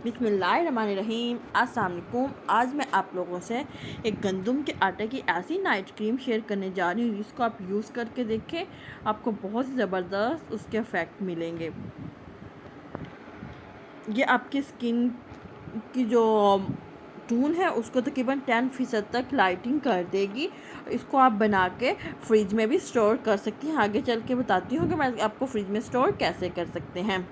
बिस्मिल्लाहिर्रहमानिर्रहीम। अस्सलाम वालेकुम। आज मैं आप लोगों से एक गंदम के आटे की ऐसी नाइट क्रीम शेयर करने जा रही हूँ जिसको आप यूज़ करके देखें, आपको बहुत ही ज़बरदस्त उसके इफ़ेक्ट मिलेंगे। ये आपकी स्किन की जो टून है उसको तकरीबन 10% तक लाइटिंग कर देगी। इसको आप बना के फ्रिज में भी स्टोर कर सकती हैं। आगे चल के बताती हूँ कि मैं आपको फ्रिज में स्टोर कैसे कर सकते हैं।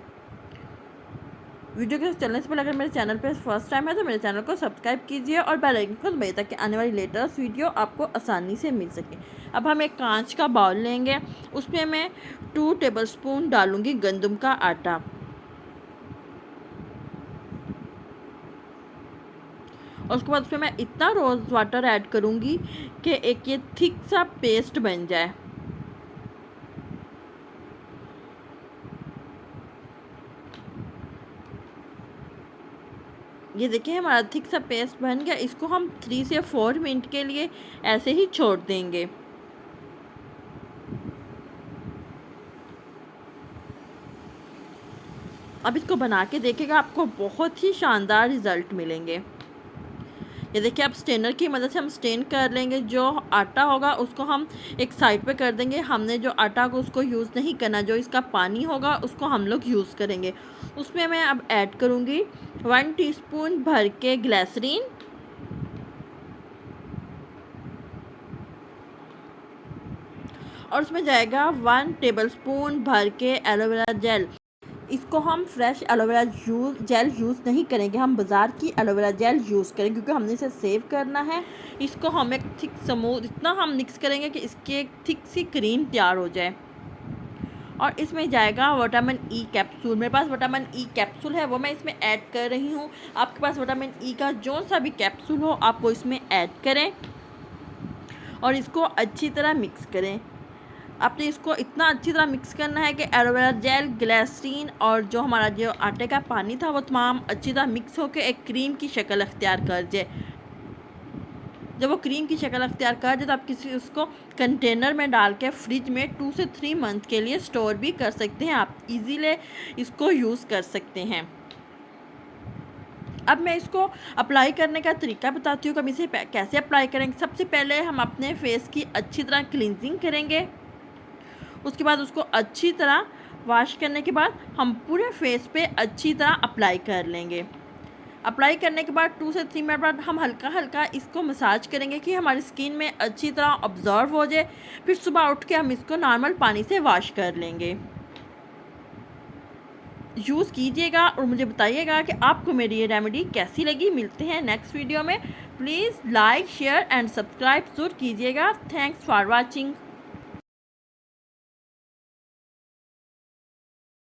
वीडियो के चलने से पहले अगर मेरे चैनल पर फर्स्ट टाइम है तो मेरे चैनल को सब्सक्राइब कीजिए और बेल आइकन को दबाइए ताकि आने वाली लेटेस्ट वीडियो आपको आसानी से मिल सके। अब हम एक कांच का बाउल लेंगे, उसमें मैं 2 टेबलस्पून डालूँगी गंदम का आटा। और उसके बाद उसमें मैं इतना रोज़ वाटर ऐड करूँगी कि एक ये थिक सा पेस्ट बन जाए। ये देखिए हमारा थिक सा पेस्ट बन गया। इसको हम 3 से 4 मिनट के लिए ऐसे ही छोड़ देंगे। अब इसको बना के देखिएगा, आपको बहुत ही शानदार रिज़ल्ट मिलेंगे। ये देखिए अब स्टेनर की मदद से हम स्टेन कर लेंगे। जो आटा होगा उसको हम एक साइड पे कर देंगे। हमने जो आटा को उसको यूज़ नहीं करना, जो इसका पानी होगा उसको हम लोग यूज़ करेंगे। उसमें मैं अब ऐड करूँगी 1 टीस्पून भर के ग्लिसरीन, और उसमें जाएगा 1 टेबलस्पून भर के एलोवेरा जेल। इसको हम फ्रेश एलोवेरा जेल यूज़ नहीं करेंगे, हम बाज़ार की एलोवेरा जेल यूज़ करेंगे क्योंकि हमने इसे सेव करना है। इसको हम एक थिक स्मूथ इतना हम मिक्स करेंगे कि इसकी एक थिक सी क्रीम तैयार हो जाए। और इसमें जाएगा विटामिन ई कैप्सूल। मेरे पास विटामिन ई कैप्सूल है, वो मैं इसमें ऐड कर रही हूँ। आपके पास विटामिन ई का जो सा भी कैप्सूल हो आप वो इसमें ऐड करें और इसको अच्छी तरह मिक्स करें। आपने इसको इतना अच्छी तरह मिक्स करना है कि एलोवेरा जेल, ग्लिसरीन और जो हमारा जो आटे का पानी था वो तमाम अच्छी तरह मिक्स होकर एक क्रीम की शक्ल अख्तियार कर जाए। जब वो क्रीम की शक्ल अख्तियार कर जाए तो आप किसी उसको कंटेनर में डाल के फ्रिज में 2 से 3 मंथ के लिए स्टोर भी कर सकते हैं। आप इजीली इसको यूज़ कर सकते हैं। अब मैं इसको अप्लाई करने का तरीका बताती हूँ कि हम इसे कैसे अप्लाई करेंगे। सबसे पहले हम अपने फेस की अच्छी तरह क्लींजिंग करेंगे। उसके बाद उसको अच्छी तरह वॉश करने के बाद हम पूरे फेस पे अच्छी तरह अप्लाई कर लेंगे। अप्लाई करने के बाद 2 से 3 मिनट बाद हम हल्का हल्का इसको मसाज करेंगे कि हमारी स्किन में अच्छी तरह ऑब्जर्व हो जाए। फिर सुबह उठ के हम इसको नॉर्मल पानी से वॉश कर लेंगे। यूज़ कीजिएगा और मुझे बताइएगा कि आपको मेरी ये रेमेडी कैसी लगी। मिलते हैं नेक्स्ट वीडियो में। Please like, share and subscribe ज़रूर कीजिएगा। Thanks for watching.